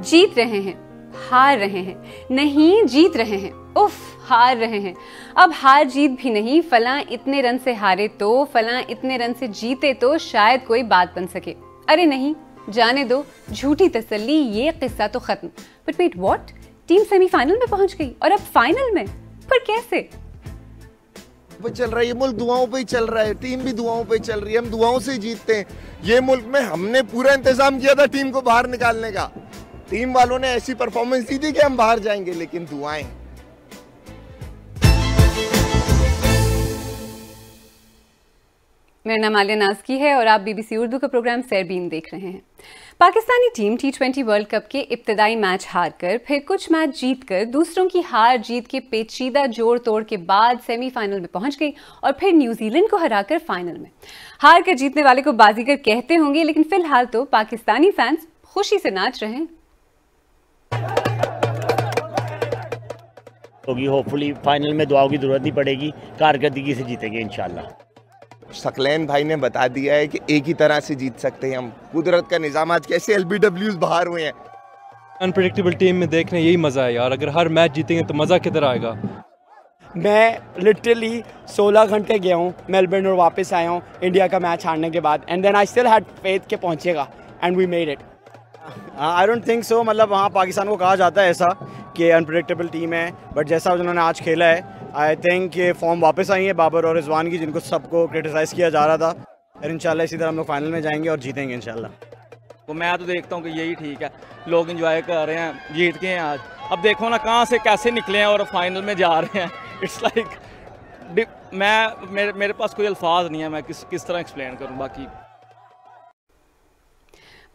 जीत रहे हैं, हार रहे हैं, नहीं जीत रहे हैं, उफ हार रहे हैं। अब हार जीत भी नहीं, फलां इतने रन से हारे तो, फलां इतने रन से जीते तो शायद कोई बात बन सके। अरे नहीं, जाने दो, झूठी तसल्ली, ये किस्सा तो खत्म। But wait what, team semifinal में पहुंच गई और अब फाइनल में, पर कैसे? चल रहा है ये मुल्क, दुआओं पे ही चल रहा है, टीम भी दुआओं पे ही चल रही है, हम दुआओं से ही जीतते हैं। ये मुल्क में हमने पूरा इंतजाम किया था टीम को बाहर निकालने का, टीम वालों ने ऐसी परफॉर्मेंस दी थी कि हम बाहर जाएंगे, लेकिन दुआएं। मेरा नाम आलिया नाज़की है और आप बीबीसी उर्दू का प्रोग्राम सैरबीन देख रहे हैं। Pakistani team T20 world cup के इब्तदाई मैच हारकर, फिर कुछ मैच जीतकर, दूसरों की हार जीत के पेचीदा जोड़ तोड़ के बाद सेमीफाइनल में पहुंच गई और फिर न्यूजीलैंड को हराकर फाइनल में। हार कर जीतने वाले को बाजीगर कहते होंगे, लेकिन फिलहाल तो पाकिस्तानी फैंस खुशी से नाच रहे हैं। होपफुली फाइनल में दुआओं की जरूरत नहीं पड़ेगी, कारकर्दगी से जीतेंगे इंशाल्लाह। शकलैन भाई ने बता दिया है कि एक ही तरह से जीत सकते हैं हम। कुदरत का निजाम, आज कैसे LBWs बाहर हुए हैं। अनप्रेडिक्टेबल टीम में देखने यही मजा है यार, अगर हर मैच जीतेंगे तो मजा किधर आएगा। मैं लिटरली 16 घंटे गया हूँ मेलबर्न और वापस आया हूँ इंडिया का मैच हारने के बाद, and then I still had faith के पहुँचेगा and we made it. I don't think so, मतलब वहाँ पाकिस्तान को कहा जाता है ऐसा कि अनप्रेडिक्टेबल टीम है, बट जैसा उन्होंने आज खेला है आई थिंक ये फॉर्म वापस आई है बाबर और रिजवान की, जिनको सबको क्रिटिसाइज़ किया जा रहा था, और इंशाल्लाह इसी तरह हम लोग फाइनल में जाएंगे और जीतेंगे इंशाल्लाह। तो मैं तो देखता हूँ कि यही ठीक है, लोग एंजॉय कर रहे हैं, जीत के हैं आज। अब देखो ना कहाँ से कैसे निकले हैं और फाइनल में जा रहे हैं। इट्स लाइक मेरे पास कोई अल्फाज नहीं है, मैं किस तरह एक्सप्लेन करूँ। बाकी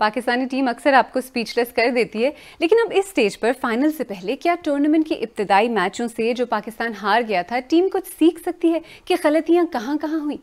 पाकिस्तानी टीम अक्सर आपको स्पीचलेस कर देती है, लेकिन अब इस स्टेज पर फाइनल से पहले क्या टूर्नामेंट के इब्तदाई मैचों से जो पाकिस्तान हार गया था, टीम कुछ सीख सकती है कि गलतियां कहां कहां हुई?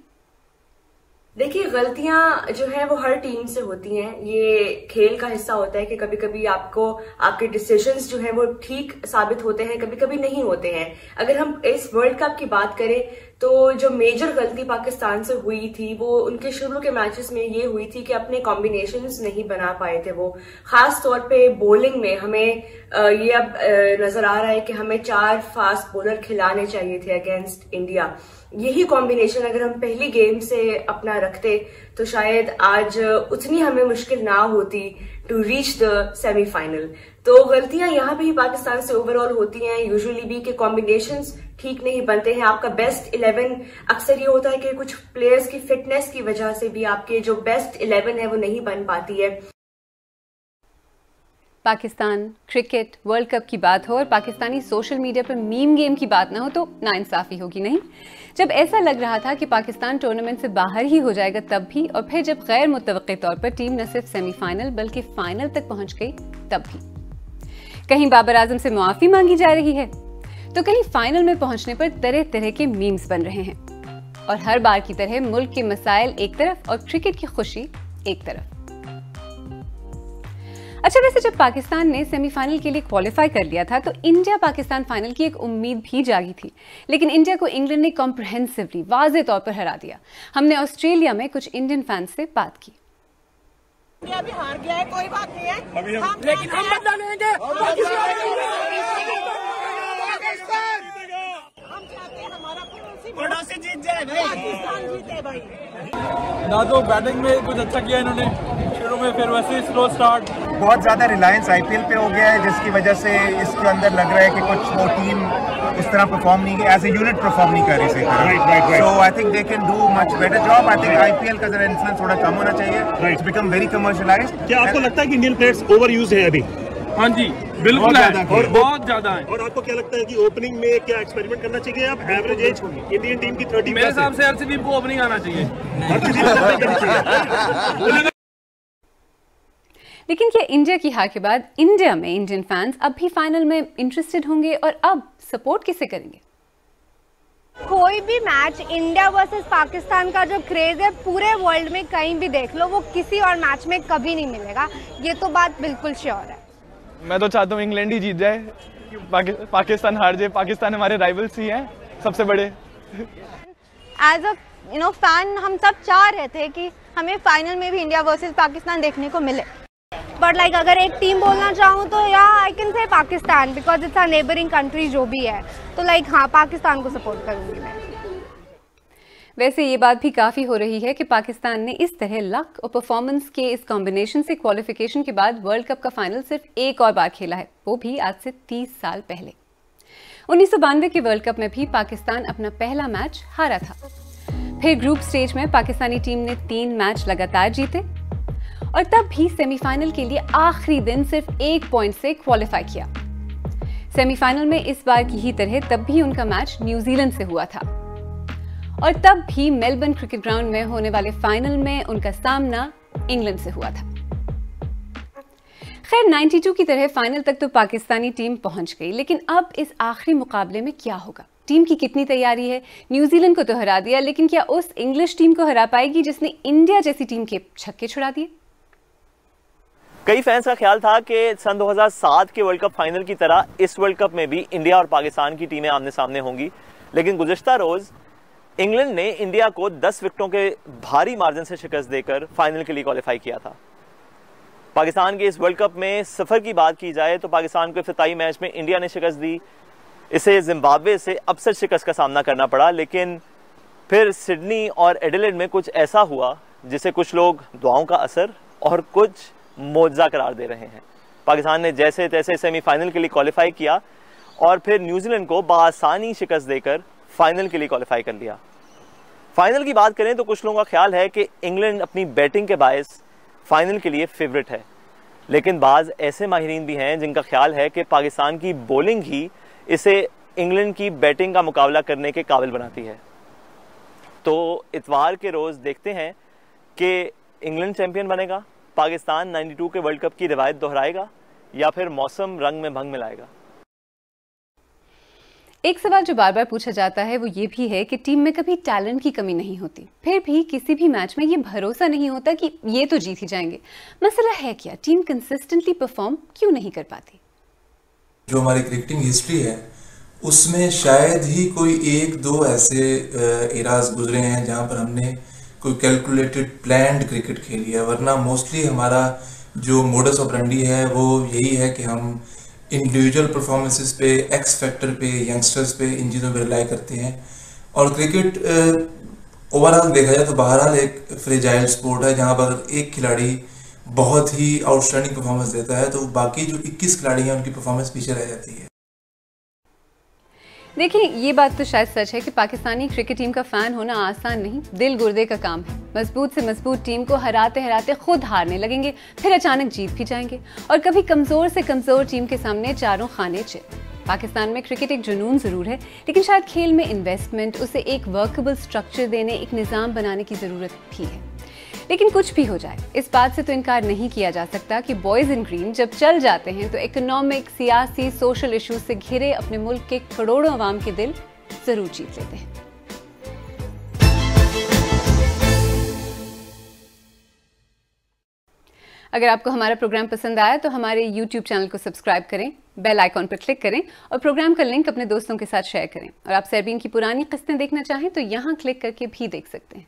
देखिए, गलतियां जो है वो हर टीम से होती हैं, ये खेल का हिस्सा होता है कि कभी कभी आपको आपके डिसीजंस जो है वो ठीक साबित होते हैं, कभी कभी नहीं होते हैं। अगर हम इस वर्ल्ड कप की बात करें तो जो मेजर गलती पाकिस्तान से हुई थी वो उनके शुरू के मैचेस में ये हुई थी कि अपने कॉम्बिनेशंस नहीं बना पाए थे वो। खास तौर पे बॉलिंग में हमें ये अब नजर आ रहा है कि हमें 4 फास्ट बॉलर खिलाने चाहिए थे अगेंस्ट इंडिया। यही कॉम्बिनेशन अगर हम पहली गेम से अपना रखते तो शायद आज उतनी हमें मुश्किल ना होती टू रीच द सेमीफाइनल। तो गलतियां यहाँ भी पाकिस्तान से ओवरऑल होती हैं यूजुअली भी कि कॉम्बिनेशंस ठीक नहीं बनते हैं। आपका बेस्ट 11 अक्सर ये होता है कि कुछ प्लेयर्स की फिटनेस की वजह से भी आपके जो बेस्ट 11 है वो नहीं बन पाती है। पाकिस्तान क्रिकेट वर्ल्ड कप की बात हो और पाकिस्तानी सोशल मीडिया पर मीम गेम की बात ना हो तो नाइंसाफी होगी नहीं। जब ऐसा लग रहा था कि पाकिस्तान टूर्नामेंट से बाहर ही हो जाएगा तब भी, और फिर जब गैर मुतवक्के तौर पर टीम न सिर्फ सेमीफाइनल बल्कि फाइनल तक पहुंच गई तब भी कहीं बाबर आजम से मुआफी मांगी जा रही है तो कहीं फाइनल में पहुंचने पर तरह तरह के मीम्स बन रहे हैं, और हर बार की तरह मुल्क के मसाइल एक तरफ और क्रिकेट की खुशी एक तरफ। अच्छा, वैसे जब पाकिस्तान ने सेमीफाइनल के लिए क्वालिफाई कर लिया था तो इंडिया पाकिस्तान फाइनल की एक उम्मीद भी जागी थी, लेकिन इंडिया को इंग्लैंड ने कॉम्प्रिहेंसिवली वाज़े तौर पर हरा दिया। हमने ऑस्ट्रेलिया में कुछ इंडियन फैंस से बात की। इंडिया भी हार गया है, कोई बात नहीं है, लेकिन हम बदला लेंगे। हम चाहते हैं हमारा बड़ा से जीत जाए भाई, पाकिस्तान जीते भाई। ना तो बैटिंग में कुछ अच्छा किया इन्होंने शुरू में, फिर वैसे ही स्लो स्टार्ट। बहुत ज़्यादा रिलायंस IPL पे हो गया है, जिसकी वजह से इसके अंदर लग रहा है कि कुछ वो टीम उस तरह परफॉर्म नहीं, एज ए यूनिट परफॉर्म नहीं कर रही सही तरह। So I think they can do much better job. I think IPL का जरा इन्फ्लुएंस थोड़ा कम होना चाहिए। It's become very commercialised. क्या आपको लगता है कि इंडियन प्लेयर्स ओवर यूज है अभी? हाँ जी बिल्कुल है, और बहुत ज्यादा है। और आपको क्या लगता है कि ओपनिंग में क्या एक्सपेरिमेंट करना चाहिए? आप एवरेज एज इंडियन टीम की 30 मेरे हिसाब से RCB को ओपनिंग आना चाहिए। लेकिन क्या इंडिया की हार के बाद इंडिया में इंडियन फैंस अब भी फाइनल में इंटरेस्टेड होंगे, और अब सपोर्ट किसे करेंगे? कोई भी मैच इंडिया वर्सेस पाकिस्तान का जो क्रेज है पूरे वर्ल्ड में कहीं भी देख लो, वो किसी और मैच में कभी नहीं मिलेगा, ये तो बात बिल्कुल श्योर है। मैं तो चाहता हूँ इंग्लैंड ही जीत जाए, पाकिस्तान हार जाए। पाकिस्तान हमारे राइवल्स ही हैं सबसे बड़े। एज अ फैन हम सब चाह रहे थे कि हमें फाइनल में भी इंडिया वर्सेस पाकिस्तान देखने को मिले। बट लाइक अगर एक टीम बोलना चाहूँ तो या I can say Pakistan, because it's a neighbouring country जो भी है, तो लाइक हाँ पाकिस्तान को सपोर्ट करूँगी मैं। वैसे ये बात भी काफ़ी हो रही है कि पाकिस्तान ने इस तरह लक और परफॉर्मेंस के इस कॉम्बिनेशन से क्वालिफिकेशन के बाद वर्ल्ड कप का फाइनल सिर्फ एक और बार खेला है, वो भी आज से 30 साल पहले। 1992 के वर्ल्ड कप में भी पाकिस्तान अपना पहला मैच हारा था। फिर ग्रुप स्टेज में पाकिस्तानी टीम ने 3 मैच लगातार जीते और तब भी सेमीफाइनल के लिए आखिरी दिन सिर्फ 1 पॉइंट से क्वालिफाई किया। सेमीफाइनल में इस बार की ही तरह तब भी उनका मैच न्यूजीलैंड से हुआ था और तब भी मेलबर्न क्रिकेट ग्राउंड में होने वाले फाइनल में उनका सामना इंग्लैंड से हुआ था। खैर 92 की तरह फाइनल तक तो पाकिस्तानी टीम पहुंच गई, लेकिन अब इस आखिरी मुकाबले में क्या होगा? टीम की कितनी तैयारी है? न्यूजीलैंड को तो हरा दिया, लेकिन क्या उस इंग्लिश टीम को हरा पाएगी जिसने इंडिया जैसी टीम के छक्के छुड़ा दिए? कई फैंस का ख्याल था कि सन 2007 के वर्ल्ड कप फाइनल की तरह इस वर्ल्ड कप में भी इंडिया और पाकिस्तान की टीमें आमने सामने होंगी, लेकिन गुज़िश्ता रोज इंग्लैंड ने इंडिया को 10 विकेटों के भारी मार्जिन से शिकस्त देकर फाइनल के लिए क्वालिफाई किया था। पाकिस्तान के इस वर्ल्ड कप में सफ़र की बात की जाए तो पाकिस्तान को इफ्तिताई मैच में इंडिया ने शिकस्त दी, इसे जिम्बाब्वे से अपसेट शिकस्त का सामना करना पड़ा, लेकिन फिर सिडनी और एडिलेड में कुछ ऐसा हुआ जिसे कुछ लोग दुआओं का असर और कुछ मौजज़ा करार दे रहे हैं। पाकिस्तान ने जैसे तैसे सेमीफाइनल के लिए क्वालिफाई किया और फिर न्यूजीलैंड को बआसानी शिकस्त देकर फाइनल के लिए क्वालिफाई कर लिया। फाइनल की बात करें तो कुछ लोगों का ख्याल है कि इंग्लैंड अपनी बैटिंग के बायस फाइनल के लिए फेवरेट है, लेकिन बाज़ ऐसे माहिरीन भी हैं जिनका ख्याल है कि पाकिस्तान की बॉलिंग ही इसे इंग्लैंड की बैटिंग का मुकाबला करने के काबिल बनाती है। तो इतवार के रोज़ देखते हैं कि इंग्लैंड चैंपियन बनेगा, पाकिस्तान 92 के वर्ल्ड कप की रिवायत दोहराएगा या फिर मौसम रंग में भंग मिलाएगा। एक सवाल जो बार बार पूछा जाता है वो ये भी है कि टीम में कभी टैलेंट की कमी नहीं होती, फिर भी किसी भी मैच में ये भरोसा नहीं होता कि ये तो जीत ही जाएंगे। मसला है क्या, टीम कंसिस्टेंटली परफॉर्म क्यों नहीं कर पाती? जो हमारी क्रिकेटिंग हिस्ट्री है उसमें शायद ही कोई 1-2 ऐसे इराज गुजरे हैं जहां पर हमने कोई कैलकुलेटेड प्लान्ड क्रिकेट खेली है, वरना मोस्टली हमारा जो मोडस ऑपरेंडी है वो यही है कि हम इंडिविजुअल परफॉर्मेंसेस पे, एक्स फैक्टर पे, यंगस्टर्स पे, इन चीज़ों पे रिलाई करते हैं। और क्रिकेट ओवरऑल देखा जाए तो बहरहाल एक फ्रेजाइल स्पोर्ट है जहां पर एक खिलाड़ी बहुत ही आउटस्टैंडिंग परफॉर्मेंस देता है तो बाकी जो 21 खिलाड़ी हैं उनकी परफॉर्मेंस पीछे रह जाती है। देखिए ये बात तो शायद सच है कि पाकिस्तानी क्रिकेट टीम का फैन होना आसान नहीं, दिल गुर्दे का काम है। मजबूत से मजबूत टीम को हराते हराते खुद हारने लगेंगे, फिर अचानक जीत भी जाएंगे और कभी कमजोर से कमजोर टीम के सामने चारों खाने चित। पाकिस्तान में क्रिकेट एक जुनून जरूर है, लेकिन शायद खेल में इन्वेस्टमेंट, उसे एक वर्केबल स्ट्रक्चर देने, एक निज़ाम बनाने की जरूरत भी है। लेकिन कुछ भी हो जाए, इस बात से तो इनकार नहीं किया जा सकता कि बॉयज इन ग्रीन जब चल जाते हैं तो इकोनॉमिक, सियासी, सोशल इश्यूज से घिरे अपने मुल्क के करोड़ों अवाम के दिल जरूर जीत लेते हैं। अगर आपको हमारा प्रोग्राम पसंद आया तो हमारे YouTube चैनल को सब्सक्राइब करें, बेल आइकॉन पर क्लिक करें और प्रोग्राम का लिंक अपने दोस्तों के साथ शेयर करें। और आप सरबीन की पुरानी किस्तें देखना चाहें तो यहाँ क्लिक करके भी देख सकते हैं।